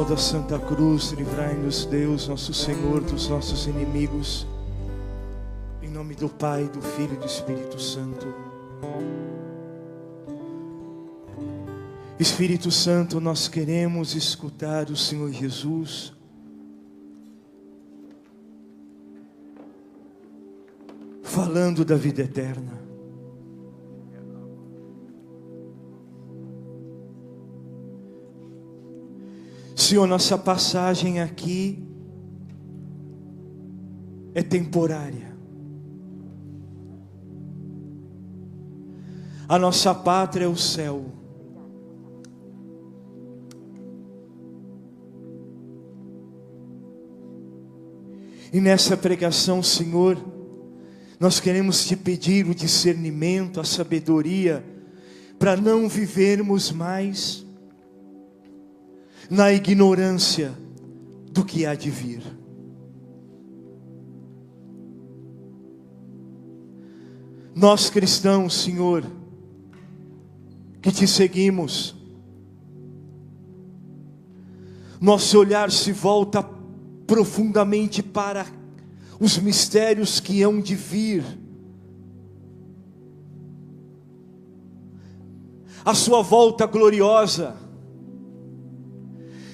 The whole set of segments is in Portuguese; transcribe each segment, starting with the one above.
Da Santa Cruz, livrai-nos, Deus, nosso Senhor, dos nossos inimigos. Em nome do Pai, do Filho e do Espírito Santo. Espírito Santo, nós queremos escutar o Senhor Jesus. Falando da vida eterna. Senhor, nossa passagem aqui é temporária. A nossa pátria é o céu. E nessa pregação, Senhor, nós queremos te pedir o discernimento, a sabedoria, para não vivermos mais na ignorância do que há de vir. Nós cristãos, Senhor, que te seguimos, nosso olhar se volta profundamente para os mistérios que hão de vir, a sua volta gloriosa.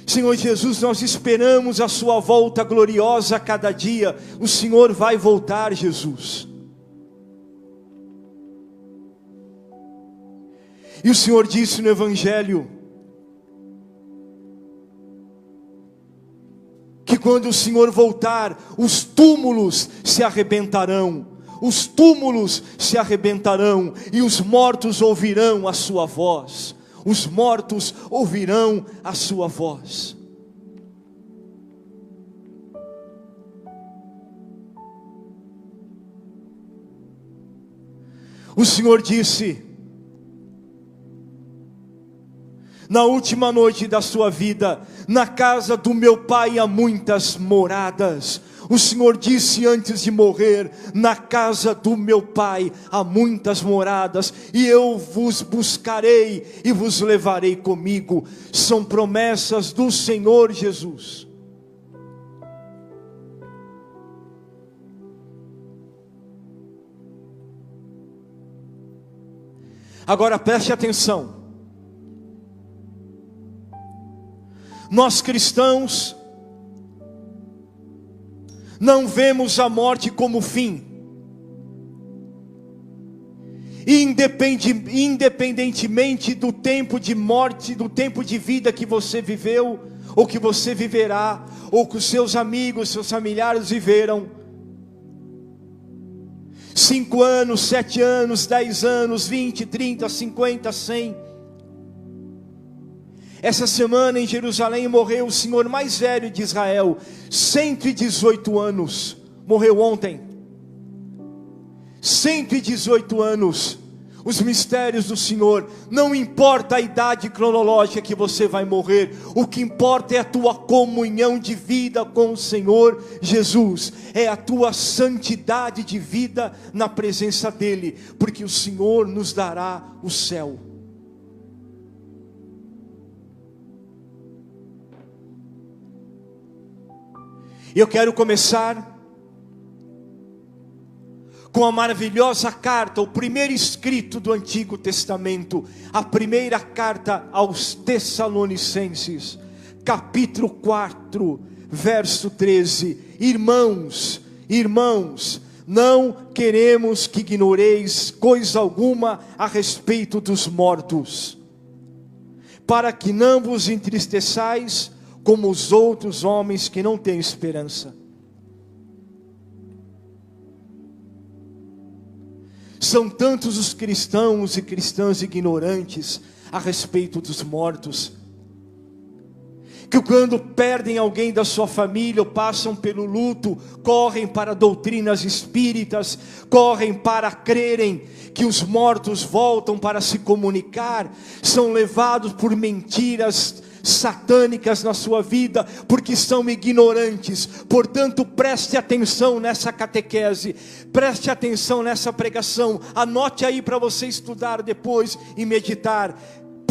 Senhor Jesus, nós esperamos a sua volta gloriosa a cada dia. O Senhor vai voltar, Jesus. E o Senhor disse no Evangelho que quando o Senhor voltar, os túmulos se arrebentarão. Os túmulos se arrebentarão e os mortos ouvirão a sua voz. Os mortos ouvirão a sua voz. O Senhor disse, na última noite da sua vida, na casa do meu Pai há muitas moradas. O Senhor disse antes de morrer, na casa do meu Pai há muitas moradas, e eu vos buscarei e vos levarei comigo. São promessas do Senhor Jesus. Agora preste atenção. Nós cristãos não vemos a morte como fim. Independentemente do tempo de morte, do tempo de vida que você viveu, ou que você viverá, ou que os seus amigos, seus familiares viveram. 5 anos, 7 anos, 10 anos, 20, 30, 50, 100. Essa semana em Jerusalém morreu o senhor mais velho de Israel, 118 anos, morreu ontem. 118 anos, os mistérios do Senhor. Não importa a idade cronológica que você vai morrer, o que importa é a tua comunhão de vida com o Senhor Jesus, é a tua santidade de vida na presença dEle, porque o Senhor nos dará o céu. Eu quero começar com a maravilhosa carta, o primeiro escrito do Antigo Testamento, a primeira carta aos Tessalonicenses, capítulo 4, verso 13. Irmãos, não queremos que ignoreis coisa alguma a respeito dos mortos, para que não vos entristeçais como os outros homens que não têm esperança. São tantos os cristãos e cristãs ignorantes a respeito dos mortos, que quando perdem alguém da sua família ou passam pelo luto, correm para doutrinas espíritas, correm para crerem que os mortos voltam para se comunicar, são levados por mentiras satânicas na sua vida, porque são ignorantes. Portanto, preste atenção nessa catequese, preste atenção nessa pregação, anote aí para você estudar depois e meditar.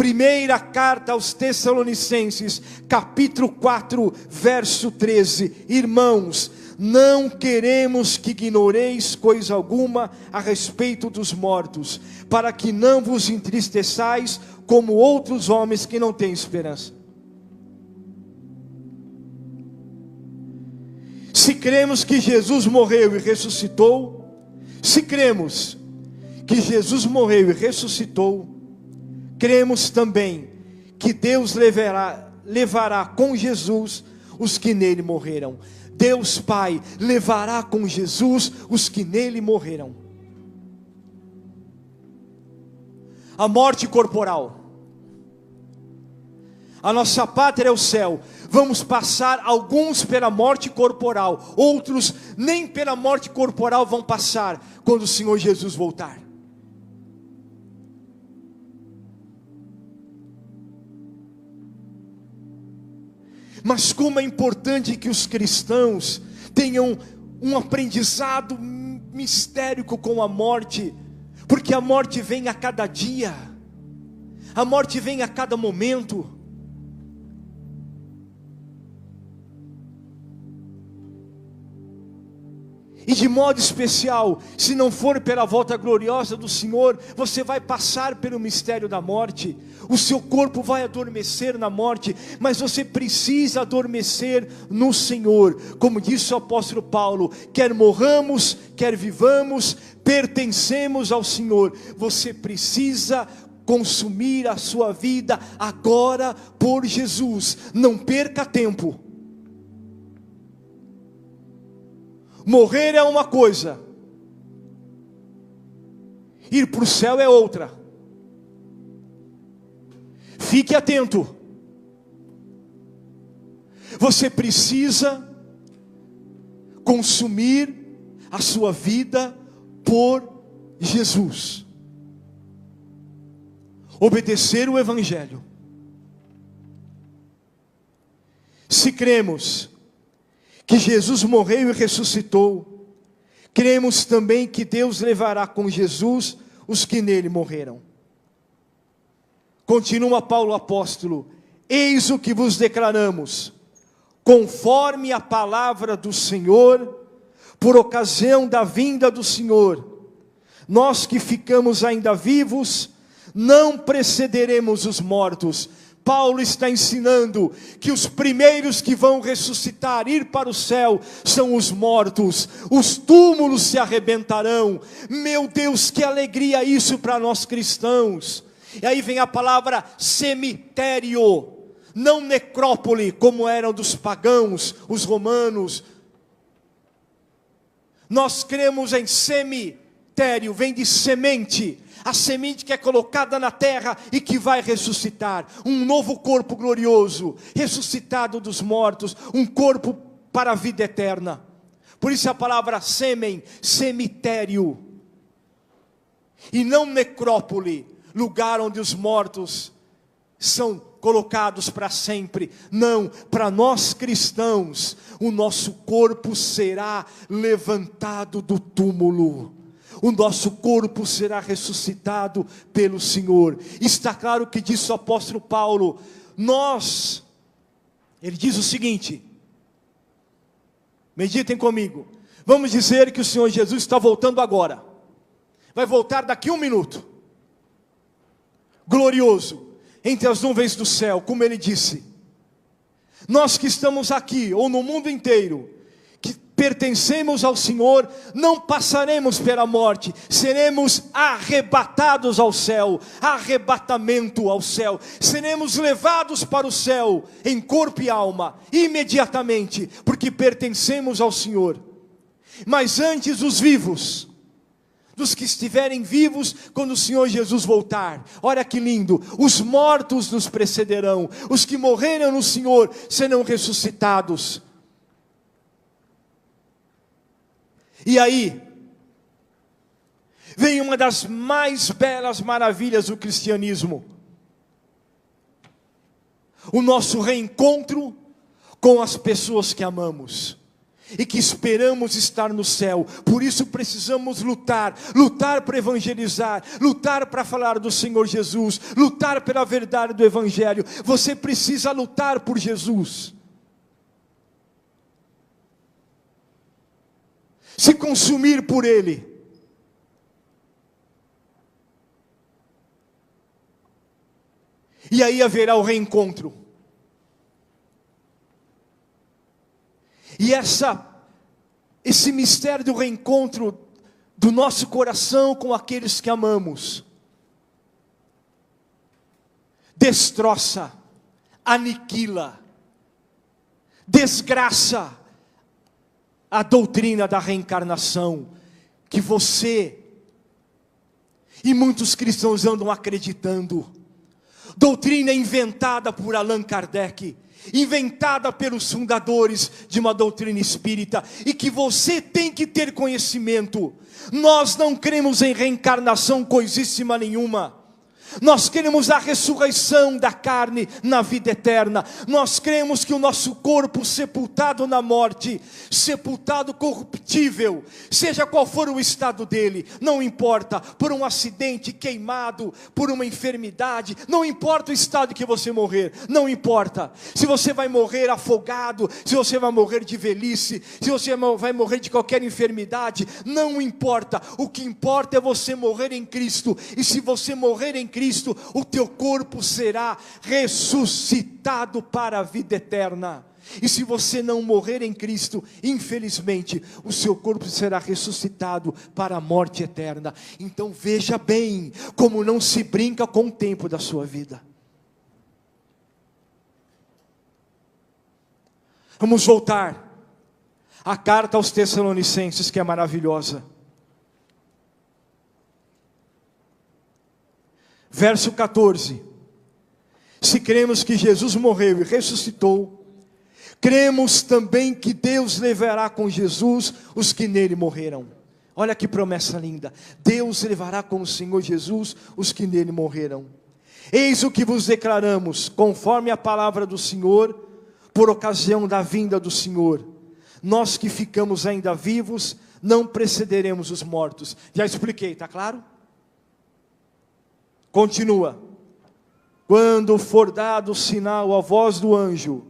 Primeira carta aos Tessalonicenses, capítulo 4, verso 13. Irmãos, não queremos que ignoreis coisa alguma a respeito dos mortos, para que não vos entristeçais como outros homens que não têm esperança. Se cremos que Jesus morreu e ressuscitou, se cremos que Jesus morreu e ressuscitou, cremos também que Deus levará com Jesus os que nele morreram. Deus Pai levará com Jesus os que nele morreram. A morte corporal. A nossa pátria é o céu. Vamos passar alguns pela morte corporal, outros nem pela morte corporal vão passar quando o Senhor Jesus voltar. Mas como é importante que os cristãos tenham um aprendizado mistérico com a morte, porque a morte vem a cada dia, a morte vem a cada momento. E de modo especial, se não for pela volta gloriosa do Senhor, você vai passar pelo mistério da morte. O seu corpo vai adormecer na morte, mas você precisa adormecer no Senhor. Como disse o apóstolo Paulo, quer morramos, quer vivamos, pertencemos ao Senhor. Você precisa consumir a sua vida agora por Jesus. Não perca tempo. Morrer é uma coisa, ir para o céu é outra. Fique atento. Você precisa consumir a sua vida por Jesus, obedecer o Evangelho. Se cremos que Jesus morreu e ressuscitou, cremos também que Deus levará com Jesus os que nele morreram. Continua Paulo apóstolo: eis o que vos declaramos, conforme a palavra do Senhor, por ocasião da vinda do Senhor, nós que ficamos ainda vivos, não precederemos os mortos. Paulo está ensinando que os primeiros que vão ressuscitar, ir para o céu, são os mortos. Os túmulos se arrebentarão. Meu Deus, que alegria isso para nós cristãos. E aí vem a palavra cemitério, não necrópole, como eram dos pagãos, os romanos. Nós cremos em cemitério, vem de semente. A semente que é colocada na terra e que vai ressuscitar. Um novo corpo glorioso, ressuscitado dos mortos. Um corpo para a vida eterna. Por isso a palavra sêmen, cemitério. E não necrópole, lugar onde os mortos são colocados para sempre. Não, para nós cristãos, o nosso corpo será levantado do túmulo. O nosso corpo será ressuscitado pelo Senhor. Está claro que disse o apóstolo Paulo. Ele diz o seguinte, meditem comigo. Vamos dizer que o Senhor Jesus está voltando agora. Vai voltar daqui a 1 minuto. Glorioso, entre as nuvens do céu, como ele disse. Nós que estamos aqui, ou no mundo inteiro, pertencemos ao Senhor, não passaremos pela morte, seremos arrebatados ao céu, arrebatamento ao céu, seremos levados para o céu, em corpo e alma, imediatamente, porque pertencemos ao Senhor. Mas antes os vivos, dos que estiverem vivos quando o Senhor Jesus voltar, olha que lindo, os mortos nos precederão, os que morreram no Senhor serão ressuscitados. E aí, vem uma das mais belas maravilhas do cristianismo. O nosso reencontro com as pessoas que amamos. e que esperamos estar no céu. Por isso precisamos lutar para evangelizar, lutar para falar do Senhor Jesus, lutar pela verdade do Evangelho. Você precisa lutar por Jesus, se consumir por Ele. E aí haverá o reencontro. E esse mistério do reencontro do nosso coração com aqueles que amamos, destroça, aniquila, desgraça a doutrina da reencarnação, que você e muitos cristãos andam acreditando. Doutrina inventada por Allan Kardec, inventada pelos fundadores de uma doutrina espírita, e que você tem que ter conhecimento. Nós não cremos em reencarnação coisíssima nenhuma. Nós queremos a ressurreição da carne na vida eterna. Nós cremos que o nosso corpo sepultado na morte, sepultado corruptível, seja qual for o estado dele, não importa, por um acidente, queimado, por uma enfermidade, não importa o estado que você morrer, não importa. Se você vai morrer afogado, se você vai morrer de velhice, se você vai morrer de qualquer enfermidade, não importa. O que importa é você morrer em Cristo. E se você morrer em Cristo, o teu corpo será ressuscitado para a vida eterna. E se você não morrer em Cristo, infelizmente, o seu corpo será ressuscitado para a morte eterna. Então veja bem como não se brinca com o tempo da sua vida. Vamos voltar à carta aos Tessalonicenses, que é maravilhosa. Verso 14, se cremos que Jesus morreu e ressuscitou, cremos também que Deus levará com Jesus os que nele morreram. Olha que promessa linda, Deus levará com o Senhor Jesus os que nele morreram. Eis o que vos declaramos, conforme a palavra do Senhor, por ocasião da vinda do Senhor. Nós que ficamos ainda vivos, não precederemos os mortos. Já expliquei, está claro? Continua, quando for dado o sinal, a voz do anjo,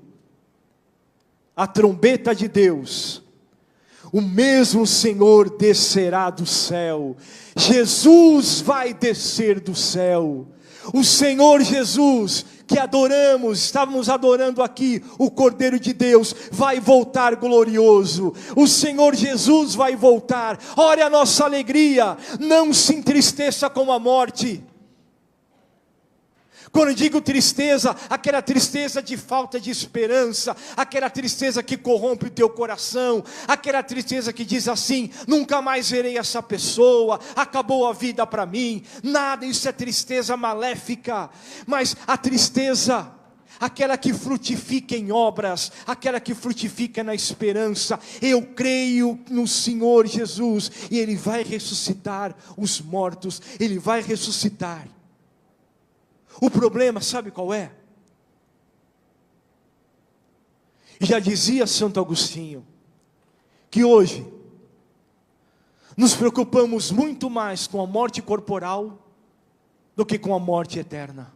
a trombeta de Deus, o mesmo Senhor descerá do céu. Jesus vai descer do céu. O Senhor Jesus, que adoramos, estávamos adorando aqui, o Cordeiro de Deus, vai voltar glorioso. O Senhor Jesus vai voltar. Olha a nossa alegria, não se entristeça com a morte. Quando eu digo tristeza, aquela tristeza de falta de esperança, aquela tristeza que corrompe o teu coração, aquela tristeza que diz assim, nunca mais verei essa pessoa, acabou a vida para mim, nada, isso é tristeza maléfica. Mas a tristeza, aquela que frutifica em obras, aquela que frutifica na esperança, eu creio no Senhor Jesus, e Ele vai ressuscitar os mortos, Ele vai ressuscitar. O problema, sabe qual é? Já dizia Santo Agostinho, que hoje nos preocupamos muito mais com a morte corporal do que com a morte eterna.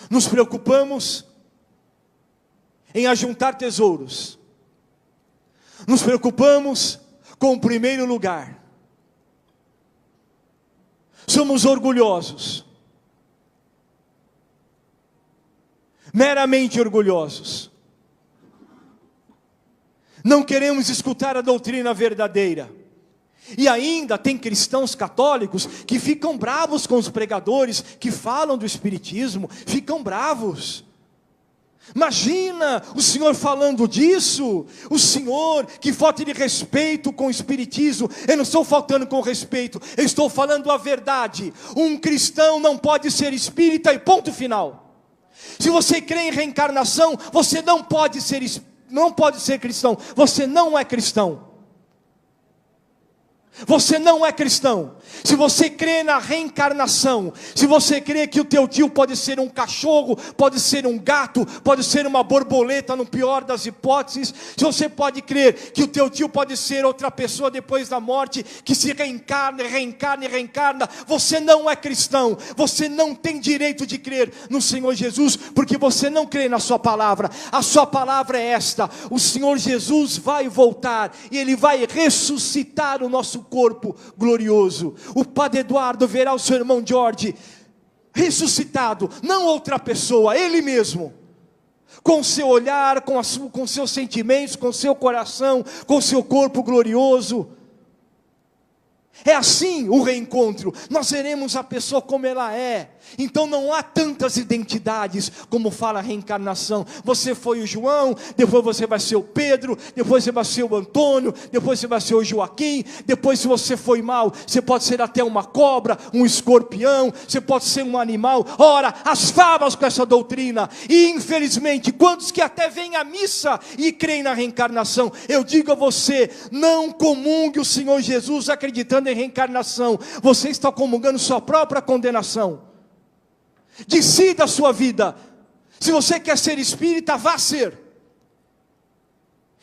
Nos preocupamos em ajuntar tesouros. Nos preocupamos com o primeiro lugar. Somos orgulhosos, meramente orgulhosos. Não queremos escutar a doutrina verdadeira. E ainda tem cristãos católicos que ficam bravos com os pregadores que falam do Espiritismo, ficam bravos. Imagina o senhor falando disso, o senhor que falta de respeito com o Espiritismo. Eu não estou faltando com respeito, eu estou falando a verdade. Um cristão não pode ser espírita e ponto final. Se você crê em reencarnação, você não pode ser cristão, você não é cristão. Você não é cristão. Se você crê na reencarnação, se você crê que o teu tio pode ser um cachorro, pode ser um gato, pode ser uma borboleta no pior das hipóteses, se você pode crer que o teu tio pode ser outra pessoa depois da morte, que se reencarna, reencarna e reencarna, você não é cristão. Você não tem direito de crer no Senhor Jesus, porque você não crê na sua palavra. A sua palavra é esta: o Senhor Jesus vai voltar e Ele vai ressuscitar o nosso corpo glorioso. O Padre Eduardo verá o seu irmão Jorge ressuscitado, não outra pessoa, ele mesmo, com seu olhar, com seus sentimentos, com seu coração, com seu corpo glorioso. É assim o reencontro. Nós veremos a pessoa como ela é. Então não há tantas identidades como fala a reencarnação. Você foi o João, depois você vai ser o Pedro, depois você vai ser o Antônio, depois você vai ser o Joaquim, depois, se você foi mal, você pode ser até uma cobra, um escorpião, você pode ser um animal. Ora, as favas com essa doutrina. E infelizmente, quantos que até vêm à missa e creem na reencarnação? Eu digo a você, não comungue o Senhor Jesus acreditando em reencarnação. Você está comungando sua própria condenação. Decida a sua vida. Se você quer ser espírita, vá ser,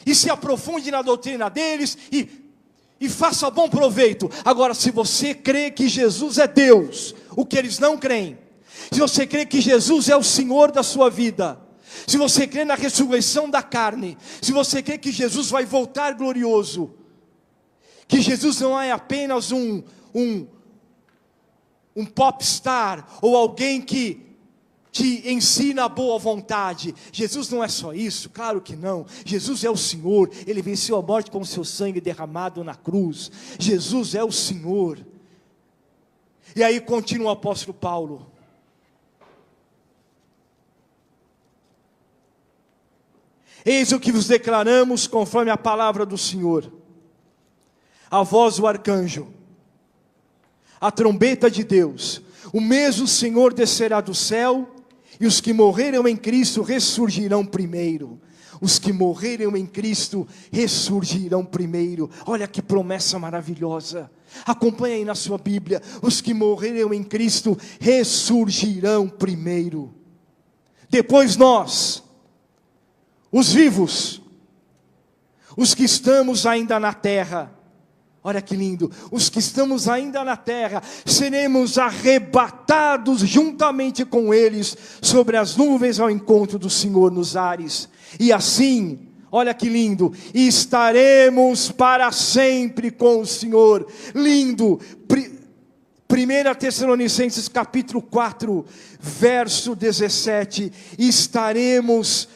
e se aprofunde na doutrina deles, e faça bom proveito. Agora, se você crê que Jesus é Deus, o que eles não creem, se você crê que Jesus é o Senhor da sua vida, se você crê na ressurreição da carne, se você crê que Jesus vai voltar glorioso, que Jesus não é apenas um popstar, ou alguém que te ensina a boa vontade. Jesus não é só isso, claro que não. Jesus é o Senhor. Ele venceu a morte com o seu sangue derramado na cruz. Jesus é o Senhor. E aí continua o apóstolo Paulo: eis o que vos declaramos conforme a palavra do Senhor. A voz do arcanjo, a trombeta de Deus, o mesmo Senhor descerá do céu, e os que morreram em Cristo ressurgirão primeiro. Os que morreram em Cristo ressurgirão primeiro. Olha que promessa maravilhosa. Acompanhe aí na sua Bíblia. Os que morreram em Cristo ressurgirão primeiro. Depois nós, os vivos, os que estamos ainda na terra, olha que lindo, os que estamos ainda na terra, seremos arrebatados juntamente com eles, sobre as nuvens ao encontro do Senhor nos ares. E assim, olha que lindo, estaremos para sempre com o Senhor. Lindo. 1 Tessalonicenses capítulo 4, verso 17, estaremos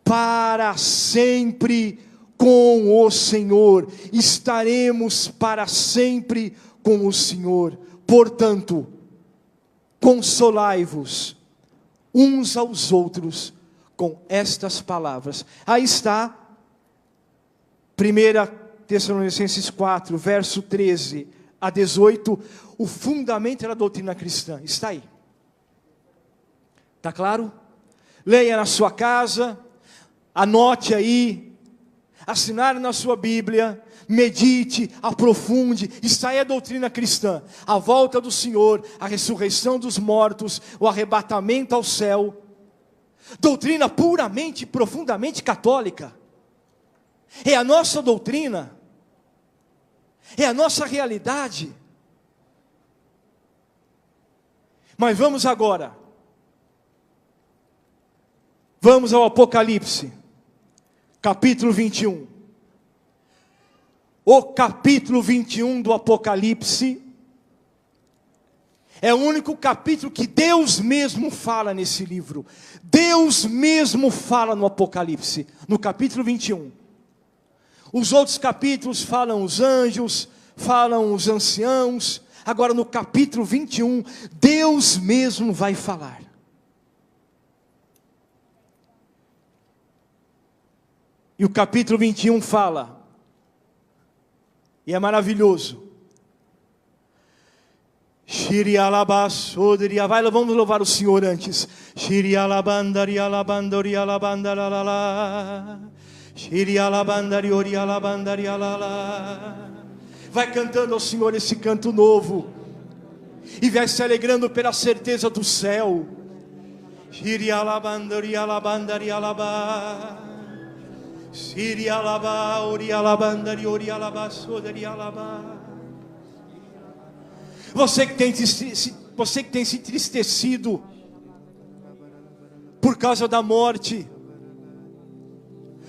para sempre com o Senhor, estaremos para sempre com o Senhor. Portanto, consolai-vos uns aos outros com estas palavras. Aí está, 1 Tessalonicenses 4, verso 13 a 18, o fundamento da doutrina cristã, está aí. Está claro? Leia na sua casa, anote aí, assinar na sua Bíblia, medite, aprofunde. Está aí a doutrina cristã: a volta do Senhor, a ressurreição dos mortos, o arrebatamento ao céu. Doutrina puramente, profundamente católica. É a nossa doutrina, é a nossa realidade. Mas vamos agora, vamos ao Apocalipse capítulo 21. O capítulo 21 do Apocalipse é o único capítulo que Deus mesmo fala nesse livro. Deus mesmo fala no Apocalipse, no capítulo 21. Os outros capítulos falam os anjos, falam os anciãos. Agora no capítulo 21, Deus mesmo vai falar. E o capítulo 21 fala, e é maravilhoso. Vai, vamos louvar o Senhor antes. Vai cantando ao Senhor esse canto novo. E vai se alegrando pela certeza do céu. Você que tem se entristecido por causa da morte,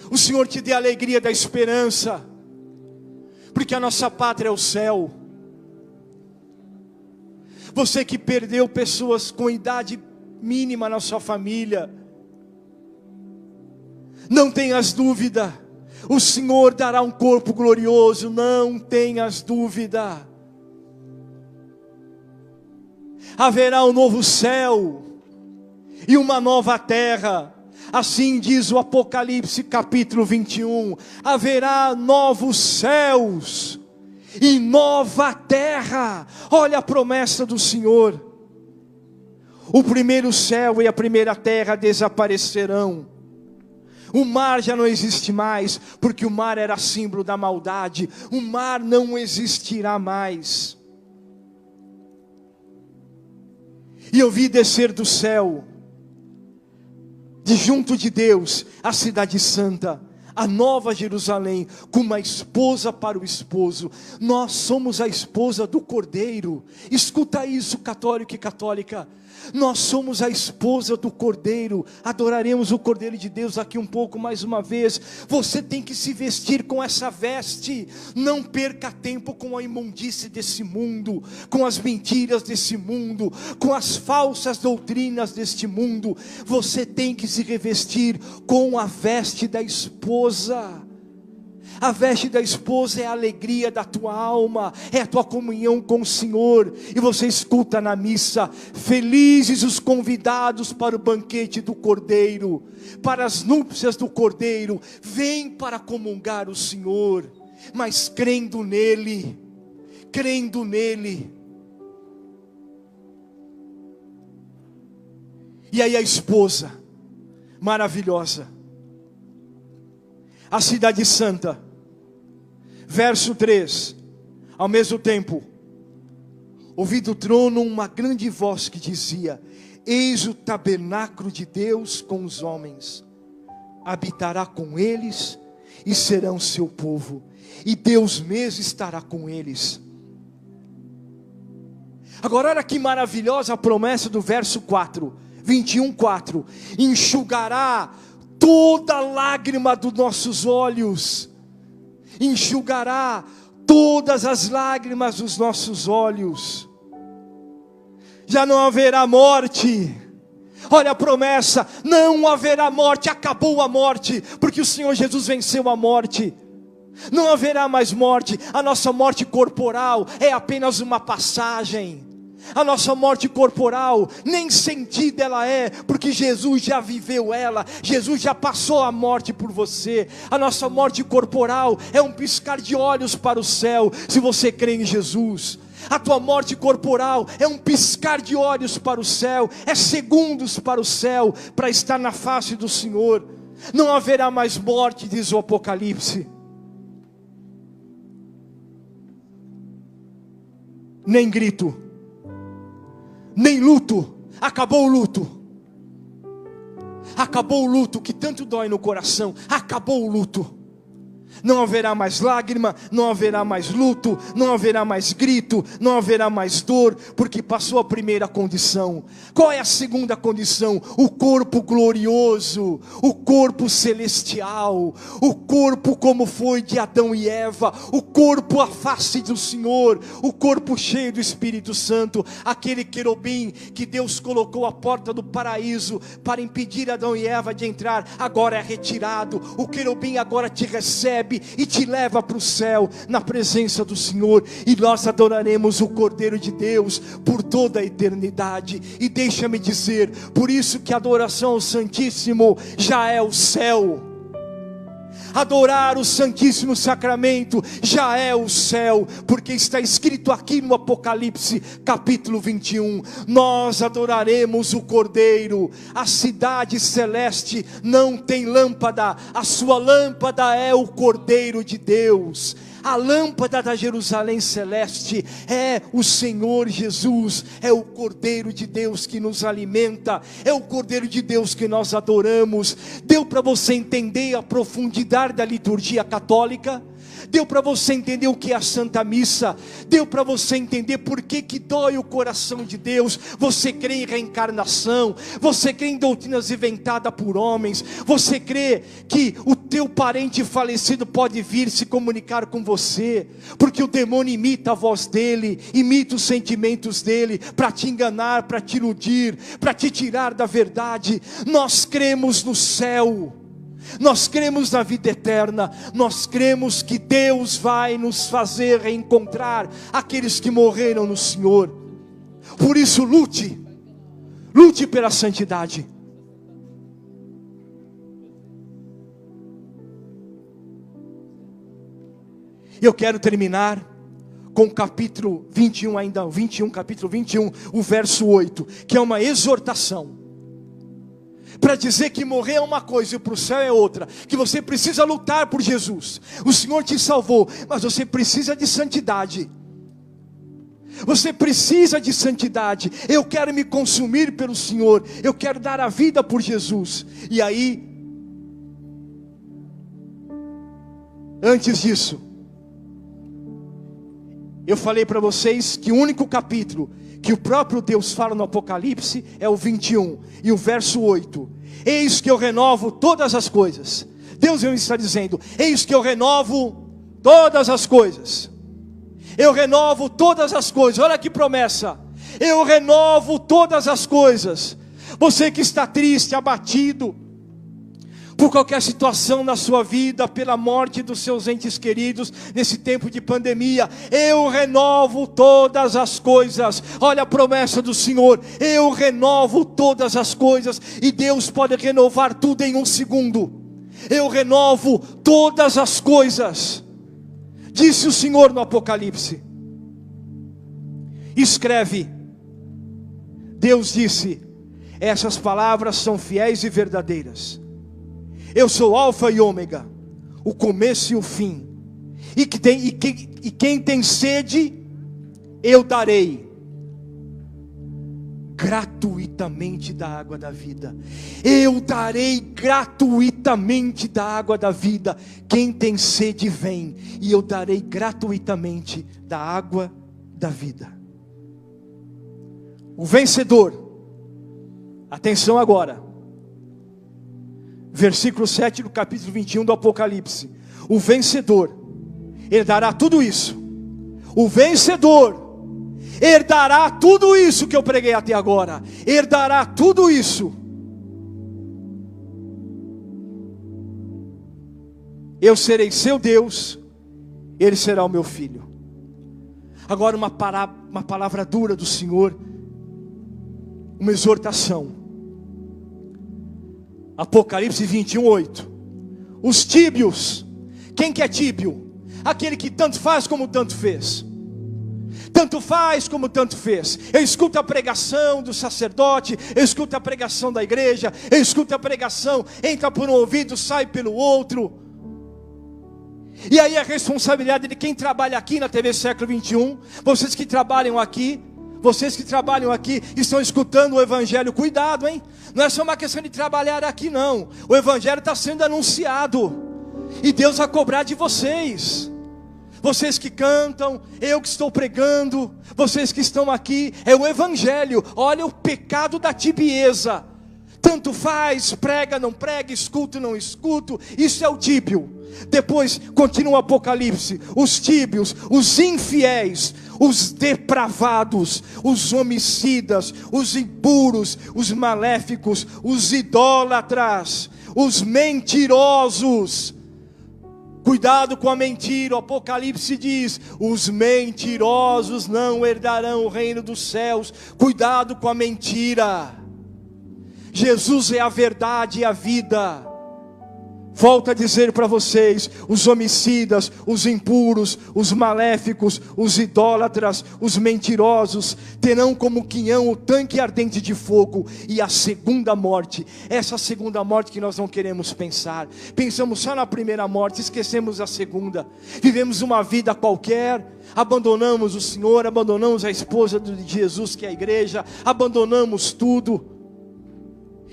o Senhor te dê a alegria da esperança, porque a nossa pátria é o céu. Você que perdeu pessoas com idade mínima na sua família, não tenhas dúvida, o Senhor dará um corpo glorioso, não tenhas dúvida. Haverá um novo céu e uma nova terra, assim diz o Apocalipse capítulo 21, haverá novos céus e nova terra. Olha a promessa do Senhor. O primeiro céu e a primeira terra desaparecerão. O mar já não existe mais, porque o mar era símbolo da maldade. O mar não existirá mais. E eu vi descer do céu, de junto de Deus, a cidade santa, a nova Jerusalém, com uma esposa para o esposo. Nós somos a esposa do Cordeiro. Escuta isso, católico e católica. Nós somos a esposa do Cordeiro. Adoraremos o Cordeiro de Deus aqui um pouco mais uma vez. Você tem que se vestir com essa veste. Não perca tempo com a imundície desse mundo, com as mentiras desse mundo, com as falsas doutrinas deste mundo. Você tem que se revestir com a veste da esposa. A veste da esposa é a alegria da tua alma, é a tua comunhão com o Senhor. E você escuta na missa: felizes os convidados para o banquete do Cordeiro, para as núpcias do Cordeiro. Vem para comungar o Senhor, mas crendo nele, crendo nele. E aí a esposa maravilhosa, a cidade santa. Verso 3, ao mesmo tempo, ouvi do trono uma grande voz que dizia: eis o tabernáculo de Deus com os homens, habitará com eles, e serão seu povo, e Deus mesmo estará com eles. Agora olha que maravilhosa a promessa do verso 4, 21:4, enxugará toda lágrima dos nossos olhos, enxugará todas as lágrimas dos nossos olhos. Já não haverá morte. Olha a promessa: não haverá morte. Acabou a morte, porque o Senhor Jesus venceu a morte. Não haverá mais morte. A nossa morte corporal é apenas uma passagem. A nossa morte corporal, nem sentida ela é, porque Jesus já viveu ela. Jesus já passou a morte por você. A nossa morte corporal é um piscar de olhos para o céu, se você crê em Jesus. A tua morte corporal é um piscar de olhos para o céu, é segundos para o céu, para estar na face do Senhor. Não haverá mais morte, diz o Apocalipse, nem grito, nem luto. Acabou o luto. Acabou o luto que tanto dói no coração. Acabou o luto. Não haverá mais lágrima, não haverá mais luto, não haverá mais grito, não haverá mais dor, porque passou a primeira condição. Qual é a segunda condição? O corpo glorioso, o corpo celestial, o corpo como foi de Adão e Eva, o corpo à face do Senhor, o corpo cheio do Espírito Santo. Aquele querubim que Deus colocou à porta do paraíso para impedir Adão e Eva de entrar, agora é retirado. O querubim agora te recebe e te leva para o céu, na presença do Senhor, e nós adoraremos o Cordeiro de Deus por toda a eternidade. E deixa-me dizer, por isso que a adoração ao Santíssimo já é o céu. Adorar o Santíssimo Sacramento já é o céu, porque está escrito aqui no Apocalipse capítulo 21, nós adoraremos o Cordeiro. A cidade celeste não tem lâmpada, a sua lâmpada é o Cordeiro de Deus. A lâmpada da Jerusalém celeste é o Senhor Jesus, é o Cordeiro de Deus que nos alimenta, é o Cordeiro de Deus que nós adoramos. Deu para você entender a profundidade da liturgia católica? Deu para você entender o que é a Santa Missa? Deu para você entender por que dói o coração de Deus? Você crê em reencarnação? Você crê em doutrinas inventadas por homens? Você crê que o teu parente falecido pode vir se comunicar com você? Porque o demônio imita a voz dele, imita os sentimentos dele, para te enganar, para te iludir, para te tirar da verdade. Nós cremos no céu. Nós cremos na vida eterna, nós cremos que Deus vai nos fazer reencontrar aqueles que morreram no Senhor. Por isso lute pela santidade. Eu quero terminar com o capítulo 21, capítulo 21, o verso 8, que é uma exortação. Para dizer que morrer é uma coisa e para o céu é outra, que você precisa lutar por Jesus. O Senhor te salvou, mas você precisa de santidade. Você precisa de santidade. Eu quero me consumir pelo Senhor, eu quero dar a vida por Jesus. E aí, antes disso, eu falei para vocês que o único capítulo que o próprio Deus fala no Apocalipse é o 21 e o verso 8. Eis que eu renovo todas as coisas. Deus está dizendo: eis que eu renovo todas as coisas. Eu renovo todas as coisas. Olha que promessa. Eu renovo todas as coisas. Você que está triste, abatido por qualquer situação na sua vida, pela morte dos seus entes queridos, nesse tempo de pandemia, eu renovo todas as coisas. Olha a promessa do Senhor: eu renovo todas as coisas. E Deus pode renovar tudo em um segundo. Eu renovo todas as coisas, disse o Senhor no Apocalipse. Escreve, Deus disse: essas palavras são fiéis e verdadeiras. Eu sou Alfa e Ômega, o começo e o fim. E quem tem sede, eu darei gratuitamente da água da vida. Eu darei gratuitamente da água da vida. Quem tem sede, vem, e eu darei gratuitamente da água da vida. O vencedor, atenção agora, versículo 7 do capítulo 21 do Apocalipse. O vencedor herdará tudo isso. O vencedor herdará tudo isso que eu preguei até agora. Herdará tudo isso. Eu serei seu Deus, ele será o meu filho. Agora uma palavra dura do Senhor, uma exortação. Apocalipse 21, 8. Os tíbios. Quem que é tíbio? Aquele que tanto faz como tanto fez. Tanto faz como tanto fez. Eu escuto a pregação do sacerdote, eu escuto a pregação da igreja, eu escuto a pregação, entra por um ouvido, sai pelo outro. E aí a responsabilidade de quem trabalha aqui na TV Século 21, vocês que trabalham aqui, estão escutando o Evangelho. Cuidado, hein? Não é só uma questão de trabalhar aqui, não. O Evangelho está sendo anunciado, e Deus vai cobrar de vocês. Vocês que cantam, eu que estou pregando, vocês que estão aqui, é o Evangelho. Olha o pecado da tibieza. Tanto faz, prega, não prega, escuto, não escuto. Isso é o tíbio. Depois continua o Apocalipse. Os tíbios, os infiéis, os depravados, os homicidas, os impuros, os maléficos, os idólatras, os mentirosos. Cuidado com a mentira. O Apocalipse diz: os mentirosos não herdarão o reino dos céus. Cuidado com a mentira. Jesus é a verdade e a vida. Volto a dizer para vocês, os homicidas, os impuros, os maléficos, os idólatras, os mentirosos, terão como quinhão o tanque ardente de fogo e a segunda morte. Essa segunda morte que nós não queremos pensar. Pensamos só na primeira morte, esquecemos a segunda. Vivemos uma vida qualquer, abandonamos o Senhor, abandonamos a esposa de Jesus que é a igreja, abandonamos tudo.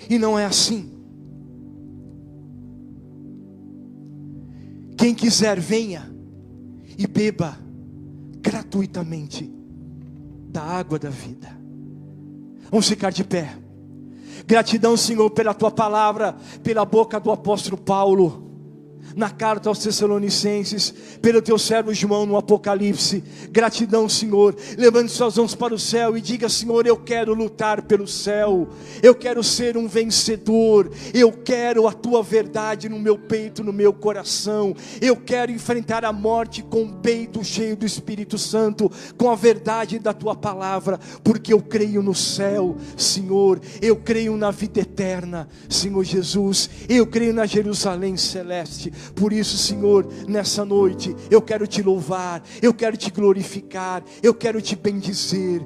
E não é assim. Quem quiser venha e beba gratuitamente da água da vida. Vamos ficar de pé. Gratidão, Senhor, pela tua palavra, pela boca do apóstolo Paulo na carta aos Tessalonicenses, pelo teu servo João no Apocalipse. Gratidão, Senhor. Levante suas mãos para o céu e diga: Senhor, eu quero lutar pelo céu, eu quero ser um vencedor, eu quero a tua verdade no meu peito, no meu coração, eu quero enfrentar a morte com o peito cheio do Espírito Santo, com a verdade da tua palavra, porque eu creio no céu, Senhor, eu creio na vida eterna, Senhor Jesus, eu creio na Jerusalém celeste. Por isso, Senhor, nessa noite eu quero te louvar, eu quero te glorificar, eu quero te bendizer.